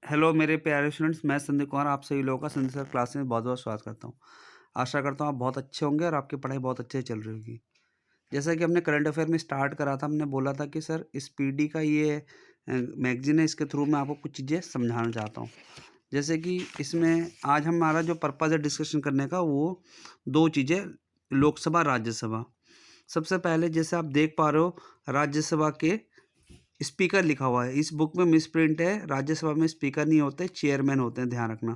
Hello मेरे प्यारे students, मैं संदीप कुमार आप सभी लोगों का संदीप सर क्लास में बहुत बहुत स्वागत करता हूं। आशा करता हूं आप बहुत अच्छे होंगे और आपकी पढ़ाई बहुत अच्छे से चल रही होगी। जैसा कि हमने करंट अफेयर में स्टार्ट करा था, हमने बोला था कि सर इस पीडी का ये मैगजीन है, इसके थ्रू मैं आपको कुछ चीज़ें समझाना चाहता हूँ। जैसे कि इसमें आज हमारा जो पर्पज़ है डिस्कशन करने का, वो दो चीज़ें, लोकसभा राज्यसभा। सबसे पहले जैसे आप देख पा रहे हो, राज्यसभा के स्पीकर लिखा हुआ है। इस बुक में मिसप्रिंट है, राज्यसभा में स्पीकर नहीं होते, चेयरमैन होते हैं, ध्यान रखना।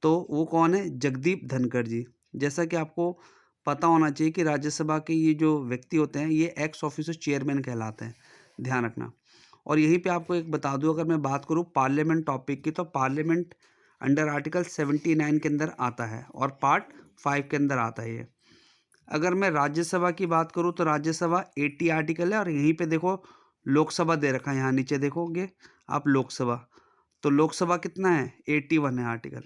तो वो कौन है? जगदीप धनखड़ जी। जैसा कि आपको पता होना चाहिए कि राज्यसभा के ये जो व्यक्ति होते हैं, ये एक्स ऑफिसो चेयरमैन कहलाते हैं, ध्यान रखना। और यहीं पे आपको एक बता दूं, अगर मैं बात करूं पार्लियामेंट टॉपिक की, तो पार्लियामेंट अंडर आर्टिकल 79 के अंदर आता है और पार्ट 5 के अंदर आता है ये। अगर मैं राज्यसभा की बात करूं तो राज्यसभा 80 आर्टिकल है, और यहीं पे देखो लोकसभा दे रखा है, यहाँ नीचे देखोगे आप लोकसभा, तो लोकसभा कितना है? 81 है आर्टिकल।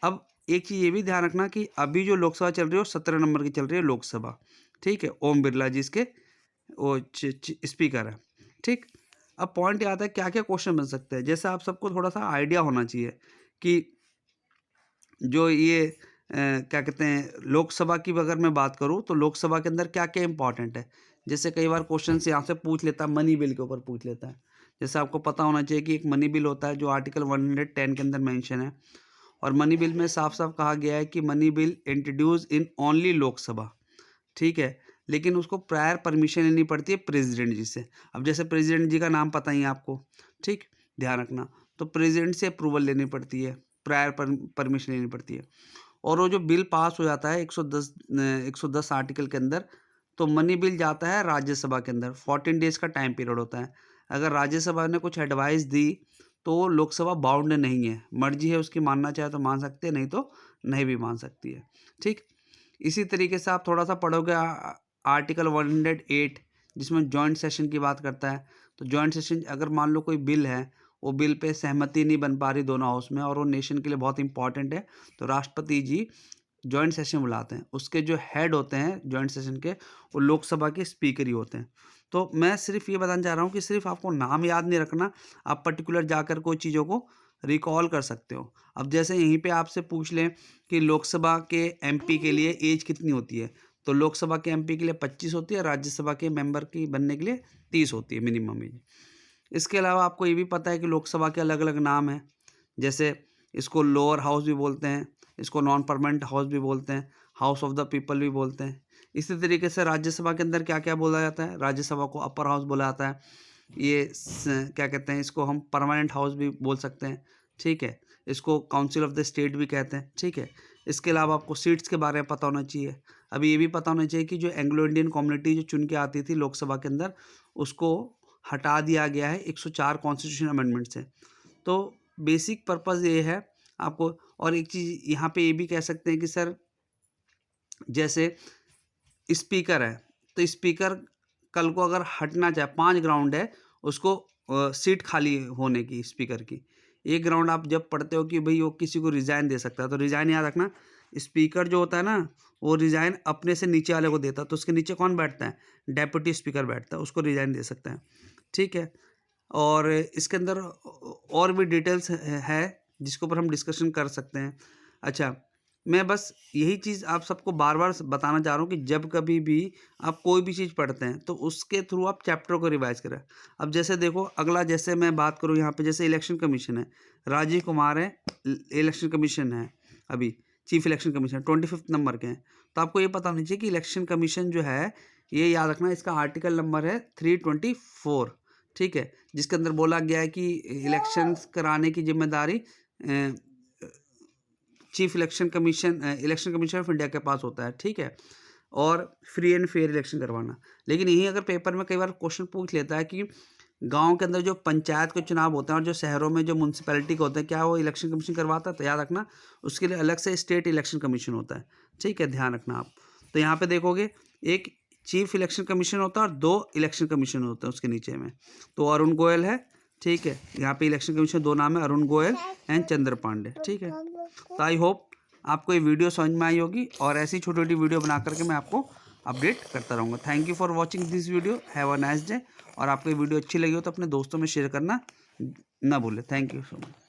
अब एक चीज़ ये भी ध्यान रखना कि अभी जो लोकसभा चल रही है वो 17 नंबर की चल रही है लोकसभा, ठीक है। ओम बिरला जी इसके वो स्पीकर है, ठीक। अब पॉइंट ये आता है क्या क्या क्वेश्चन बन सकते हैं। जैसे आप सबको थोड़ा सा आइडिया होना चाहिए कि जो ये क्या कहते हैं, लोकसभा की अगर मैं बात करूं तो लोकसभा के अंदर क्या क्या इंपॉर्टेंट है। जैसे कई बार क्वेश्चन यहाँ से पूछ लेता है, मनी बिल के ऊपर पूछ लेता है। जैसे आपको पता होना चाहिए कि एक मनी बिल होता है जो आर्टिकल 110 के अंदर मेंशन है, और मनी बिल में साफ साफ कहा गया है कि money bill introduce in only Lok Sabha, ठीक है। लेकिन उसको प्रायर परमिशन लेनी पड़ती है प्रेसिडेंट जी से। अब जैसे प्रेसिडेंट जी का नाम पता ही है आपको, ठीक, ध्यान रखना। तो प्रेसिडेंट से अप्रूवल लेनी पड़ती है, प्रायर परमिशन लेनी पड़ती है। और वो जो बिल पास हो जाता है 110 आर्टिकल के अंदर, तो मनी बिल जाता है राज्यसभा के अंदर। 14 डेज का टाइम पीरियड होता है। अगर राज्यसभा ने कुछ एडवाइस दी तो लोकसभा बाउंड नहीं है, मर्जी है उसकी, मानना चाहे तो मान सकते हैं, नहीं तो नहीं भी मान सकती है, ठीक। इसी तरीके से आप थोड़ा सा पढ़ोगे आर्टिकल 108, जिसमें जॉइंट सेशन की बात करता है। तो जॉइंट सेशन, अगर मान लो कोई बिल है, वो बिल पे सहमति नहीं बन पा रही दोनों हाउस में, और वो नेशन के लिए बहुत इंपॉर्टेंट है, तो राष्ट्रपति जी जॉइंट सेशन बुलाते हैं। उसके जो हेड होते हैं जॉइंट सेशन के, वो लोकसभा के स्पीकर ही होते हैं। तो मैं सिर्फ ये बताना चाह रहा हूँ कि सिर्फ आपको नाम याद नहीं रखना, आप पर्टिकुलर जाकर कोई चीज़ों को रिकॉल कर सकते हो। अब जैसे यहीं पे आपसे पूछ लें कि लोकसभा के एमपी के लिए एज कितनी होती है, तो लोकसभा के एमपी के लिए 25 होती है, राज्यसभा के मेंबर की बनने के लिए 30 होती है मिनिमम एज। इसके अलावा आपको ये भी पता है कि लोकसभा के अलग अलग नाम हैं। जैसे इसको लोअर हाउस भी बोलते हैं, इसको नॉन परमानेंट हाउस भी बोलते हैं, हाउस ऑफ द पीपल भी बोलते हैं। इसी तरीके से राज्यसभा के अंदर क्या क्या बोला जाता है, राज्यसभा को अपर हाउस बोला जाता है। ये क्या कहते हैं, इसको हम परमानेंट हाउस भी बोल सकते हैं, ठीक है। इसको काउंसिल ऑफ द स्टेट भी कहते हैं, ठीक है। इसके अलावा आपको सीट्स के बारे में पता होना चाहिए। अभी ये भी पता होना चाहिए कि जो एंग्लो इंडियन कम्युनिटी जो चुन के आती थी लोकसभा के अंदर, उसको हटा दिया गया है 104 कॉन्स्टिट्यूशन अमेंडमेंट से। तो बेसिक पर्पज़ ये है आपको। और एक चीज़ यहाँ पे ये भी कह सकते हैं कि सर जैसे स्पीकर है, तो स्पीकर कल को अगर हटना चाहे, 5 ग्राउंड है उसको सीट खाली होने की स्पीकर की। एक ग्राउंड आप जब पढ़ते हो कि भई वो किसी को रिज़ाइन दे सकता है, तो रिज़ाइन याद रखना, स्पीकर जो होता है ना, वो रिज़ाइन अपने से नीचे वाले को देता है। तो उसके नीचे कौन बैठता है? डेप्यूटी स्पीकर बैठता है, उसको रिज़ाइन दे सकते हैं, ठीक है। और इसके अंदर और भी डिटेल्स है जिसके ऊपर हम डिस्कशन कर सकते हैं। अच्छा, मैं बस यही चीज़ आप सबको बार-बार बताना चाह रहा हूँ कि जब कभी भी आप कोई भी चीज़ पढ़ते हैं, तो उसके थ्रू आप चैप्टर को रिवाइज़ करें। अब जैसे देखो अगला, जैसे मैं बात करूँ यहाँ पे, जैसे इलेक्शन कमीशन है, राजीव कुमार है, इलेक्शन कमीशन है अभी, chief election commission 25th number के हैं। तो आपको ये पता होना चाहिए कि इलेक्शन कमीशन जो है, ये याद रखना, इसका आर्टिकल नंबर है 324, ठीक है। जिसके अंदर बोला गया है कि इलेक्शंस कराने की ज़िम्मेदारी chief election commission of India के पास होता है, ठीक है। और फ्री एंड फेयर इलेक्शन करवाना। लेकिन यही अगर पेपर में कई बार क्वेश्चन पूछ लेता है कि गांव के अंदर जो पंचायत के चुनाव होते हैं और जो शहरों में जो म्यूनसिपैलिटी के होते हैं, क्या वो इलेक्शन कमीशन करवाता है? तो याद रखना, उसके लिए अलग से स्टेट इलेक्शन कमीशन होता है, ठीक है, ध्यान रखना आप। तो यहाँ पे देखोगे एक चीफ इलेक्शन कमीशन होता है और 2 इलेक्शन कमीशन होते हैं उसके नीचे में। तो अरुण गोयल है, ठीक है। यहाँ पे इलेक्शन कमीशन 2 नाम है, अरुण गोयल एंड चंद्र पांडे, ठीक है। तो आई होप आपको ये वीडियो समझ में आई होगी, और ऐसी छोटी छोटी वीडियो बना करके मैं आपको अपडेट करता रहूँगा। Thank you for watching this video, have a nice day. और आपको ये वीडियो अच्छी लगी हो तो अपने दोस्तों में शेयर करना ना भूलें। Thank you so much.